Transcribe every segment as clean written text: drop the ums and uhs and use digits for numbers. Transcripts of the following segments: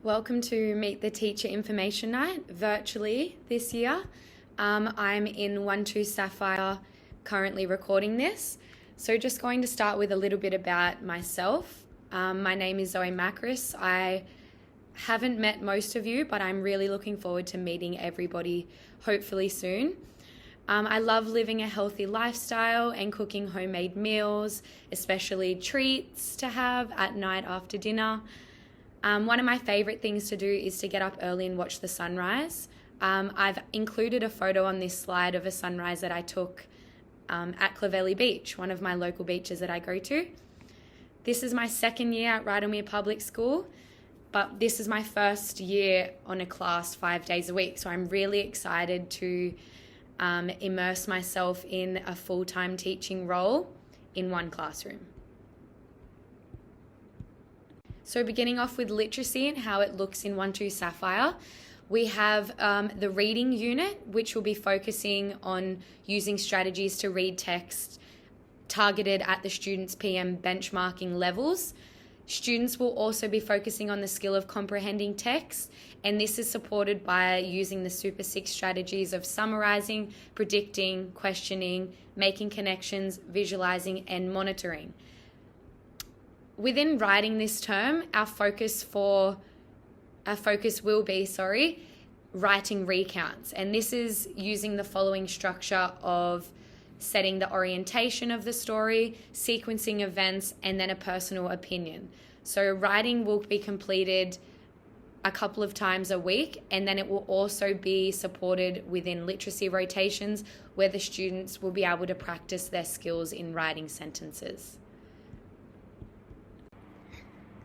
Welcome to Meet the Teacher Information Night virtually this year. I'm in 1-2 Sapphire currently recording this. So just going to start with a little bit about myself. My name is Zoe Makris. I haven't met most of you, but I'm really looking forward to meeting everybody hopefully soon. I love living a healthy lifestyle and cooking homemade meals, especially treats to have at night after dinner. One of my favourite things to do is to get up early and watch the sunrise. I've included a photo on this slide of a sunrise that I took at Clovelly Beach, one of my local beaches that I go to. This is my second year at Rydalmere Public School, but this is my first year on a class 5 days a week, so I'm really excited to immerse myself in a full-time teaching role in one classroom. So beginning off with literacy and how it looks in 1-2 Sapphire, we have the reading unit, which will be focusing on using strategies to read text targeted at the students' PM benchmarking levels. Students will also be focusing on the skill of comprehending text, and this is supported by using the Super 6 strategies of summarizing, predicting, questioning, making connections, visualizing, and monitoring. Within writing this term, our focus will be writing recounts, and this is using the following structure of setting the orientation of the story, sequencing events, and then a personal opinion. So writing will be completed a couple of times a week, and then it will also be supported within literacy rotations where the students will be able to practice their skills in writing sentences.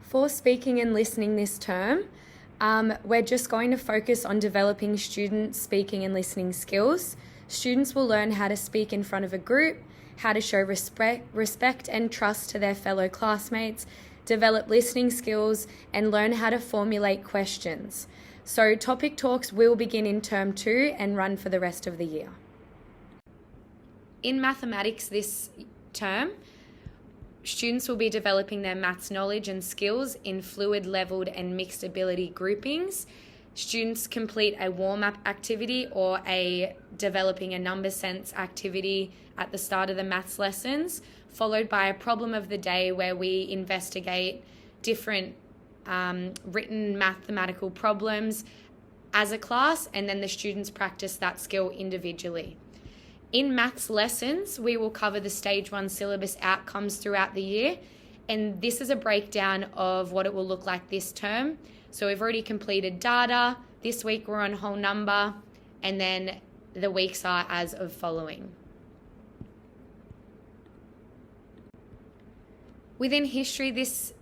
For speaking and listening this term, we're just going to focus on developing students' speaking and listening skills. Students will learn how to speak in front of a group, how to show respect and trust to their fellow classmates, develop listening skills, and learn how to formulate questions. So topic talks will begin in term 2 and run for the rest of the year. In mathematics this term, students will be developing their maths knowledge and skills in fluid, leveled, and mixed ability groupings. Students complete a warm-up activity or a developing a number sense activity at the start of the maths lessons, followed by a problem of the day where we investigate different written mathematical problems as a class, and then the students practice that skill individually. In maths lessons, we will cover the Stage 1 syllabus outcomes throughout the year, and this is a breakdown of what it will look like this term. So we've already completed data. This week we're on whole number, and then the weeks are as of following. Within history this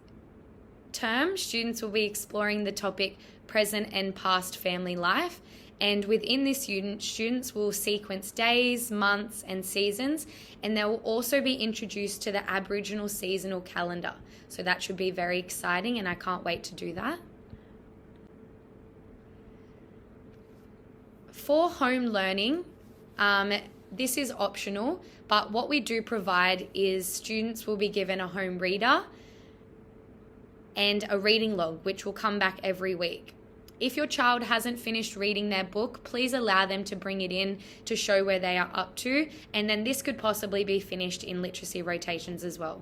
term, students will be exploring the topic present and past family life. And within this unit, students will sequence days, months, and seasons, and they will also be introduced to the Aboriginal seasonal calendar. So that should be very exciting, and I can't wait to do that. For home learning, this is optional, but what we do provide is students will be given a home reader and a reading log, which will come back every week. If your child hasn't finished reading their book, please allow them to bring it in to show where they are up to, and then this could possibly be finished in literacy rotations as well.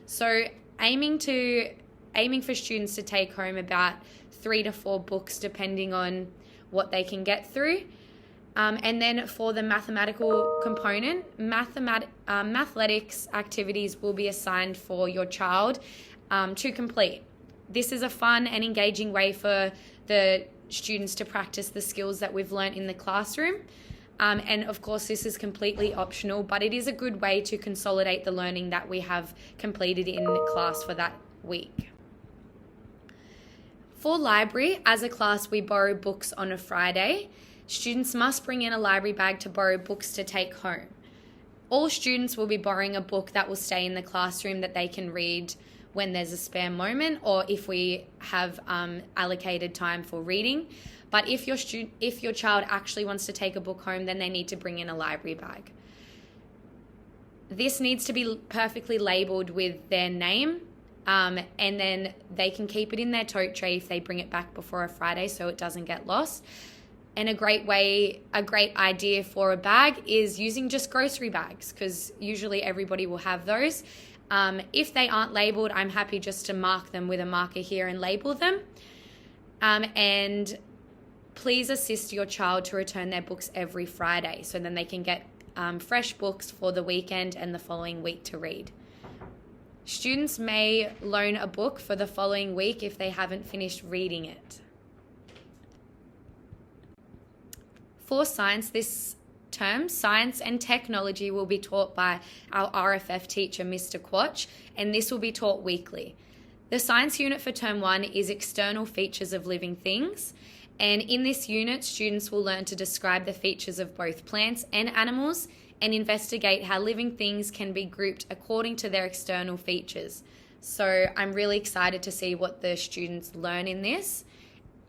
So aiming for students to take home about 3 to 4 books depending on what they can get through. And then for the mathematical component, mathletics activities will be assigned for your child to complete. This is a fun and engaging way for the students to practice the skills that we've learnt in the classroom. And of course, this is completely optional, but it is a good way to consolidate the learning that we have completed in class for that week. For library, as a class, we borrow books on a Friday. Students must bring in a library bag to borrow books to take home. All students will be borrowing a book that will stay in the classroom that they can read when there's a spare moment, or if we have allocated time for reading. But if your child actually wants to take a book home, then they need to bring in a library bag. This needs to be perfectly labelled with their name, And then they can keep it in their tote tray if they bring it back before a Friday so it doesn't get lost. And a great idea for a bag is using just grocery bags, because usually everybody will have those. If they aren't labeled, I'm happy just to mark them with a marker here and label them. And please assist your child to return their books every Friday, so then they can get fresh books for the weekend and the following week to read. Students may loan a book for the following week if they haven't finished reading it. For science this term, science and technology will be taught by our RFF teacher, Mr. Quatch, and this will be taught weekly. The science unit for term 1 is external features of living things, and in this unit, students will learn to describe the features of both plants and animals and investigate how living things can be grouped according to their external features. So I'm really excited to see what the students learn in this,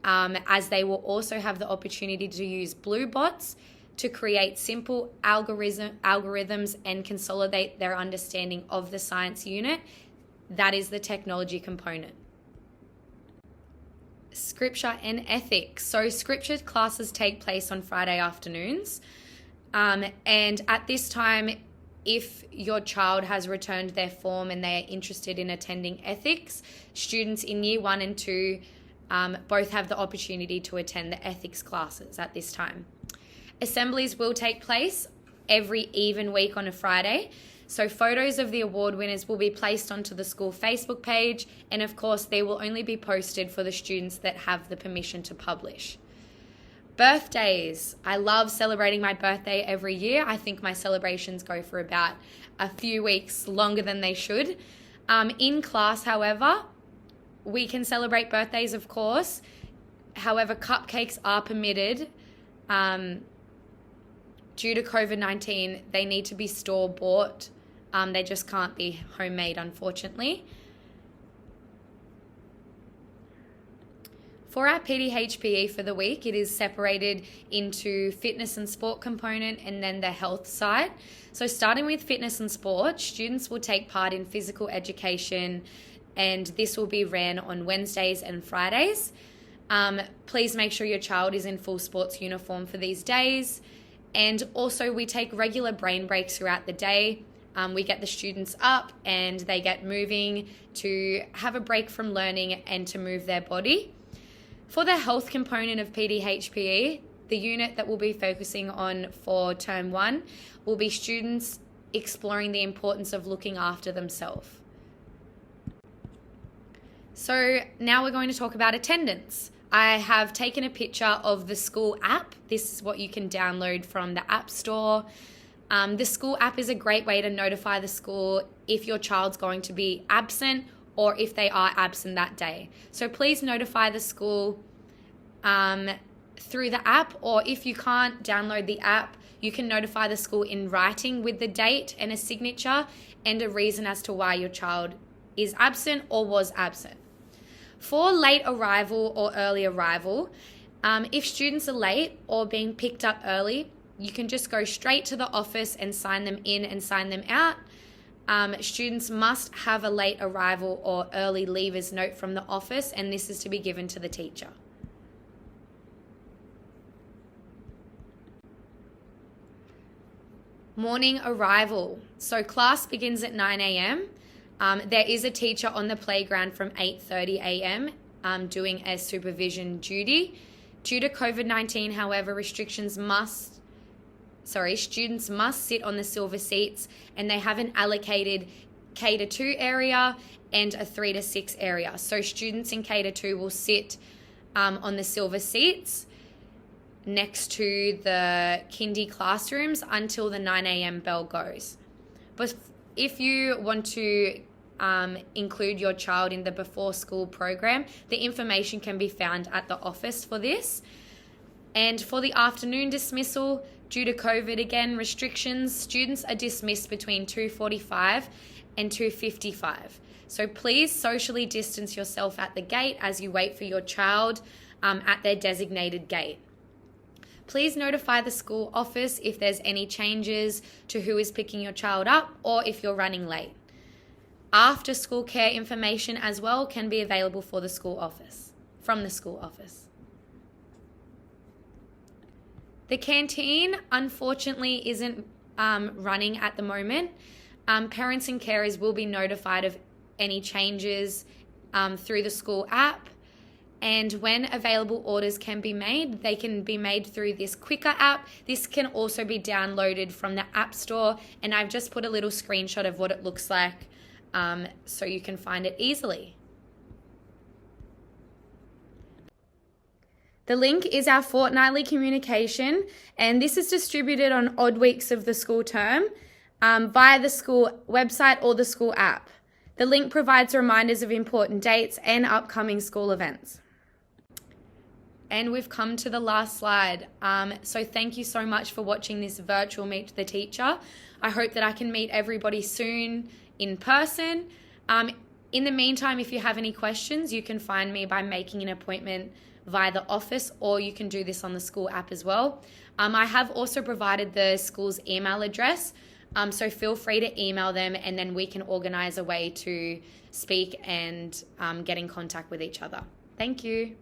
as they will also have the opportunity to use blue bots to create simple algorithms and consolidate their understanding of the science unit. That is the technology component. Scripture and ethics. So scripture classes take place on Friday afternoons. And at this time, if your child has returned their form and they are interested in attending ethics, students in year 1 and 2 both have the opportunity to attend the ethics classes at this time. Assemblies will take place every even week on a Friday. So photos of the award winners will be placed onto the school Facebook page, and of course they will only be posted for the students that have the permission to publish. Birthdays. I love celebrating my birthday every year. I think my celebrations go for about a few weeks longer than they should. In class, however, we can celebrate birthdays, of course. However, cupcakes are permitted. Due to COVID-19, they need to be store-bought. They just can't be homemade, unfortunately. For our PDHPE for the week, it is separated into fitness and sport component and then the health side. So starting with fitness and sport, students will take part in physical education, and this will be ran on Wednesdays and Fridays. Please make sure your child is in full sports uniform for these days. And also we take regular brain breaks throughout the day. We get the students up and they get moving to have a break from learning and to move their body. For the health component of PDHPE, the unit that we'll be focusing on for term 1 will be students exploring the importance of looking after themselves. So now we're going to talk about attendance. I have taken a picture of the school app. This is what you can download from the App Store. The school app is a great way to notify the school if your child's going to be absent or if they are absent that day. So please notify the school through the app, or if you can't download the app, you can notify the school in writing with the date and a signature and a reason as to why your child is absent or was absent. For late arrival or early arrival, if students are late or being picked up early, you can just go straight to the office and sign them in and sign them out. Students must have a late arrival or early leavers note from the office, and this is to be given to the teacher. Morning arrival. So class begins at 9 a.m. There is a teacher on the playground from 8:30 a.m. Doing a supervision duty. Due to COVID-19, however, students must sit on the silver seats, and they have an allocated K to 2 area and a 3 to 6 area. So students in K to 2 will sit on the silver seats next to the kindy classrooms until the 9 a.m. bell goes. But if you want to include your child in the before school program, the information can be found at the office for this. And for the afternoon dismissal, due to COVID again restrictions, students are dismissed between 2:45 and 2:55. So please socially distance yourself at the gate as you wait for your child at their designated gate. Please notify the school office if there's any changes to who is picking your child up or if you're running late. After school care information as well can be available for the school office, from the school office. The canteen, unfortunately, isn't running at the moment. Parents and carers will be notified of any changes through the school app. And when available orders can be made, they can be made through this Quicker app. This can also be downloaded from the App Store. And I've just put a little screenshot of what it looks like so you can find it easily. The link is our fortnightly communication, and this is distributed on odd weeks of the school term via the school website or the school app. The link provides reminders of important dates and upcoming school events. And we've come to the last slide. So thank you so much for watching this virtual Meet the Teacher. I hope that I can meet everybody soon in person. In the meantime, if you have any questions, you can find me by making an appointment via the office, or you can do this on the school app as well. I have also provided the school's email address, so feel free to email them, and then we can organise a way to speak and get in contact with each other. Thank you.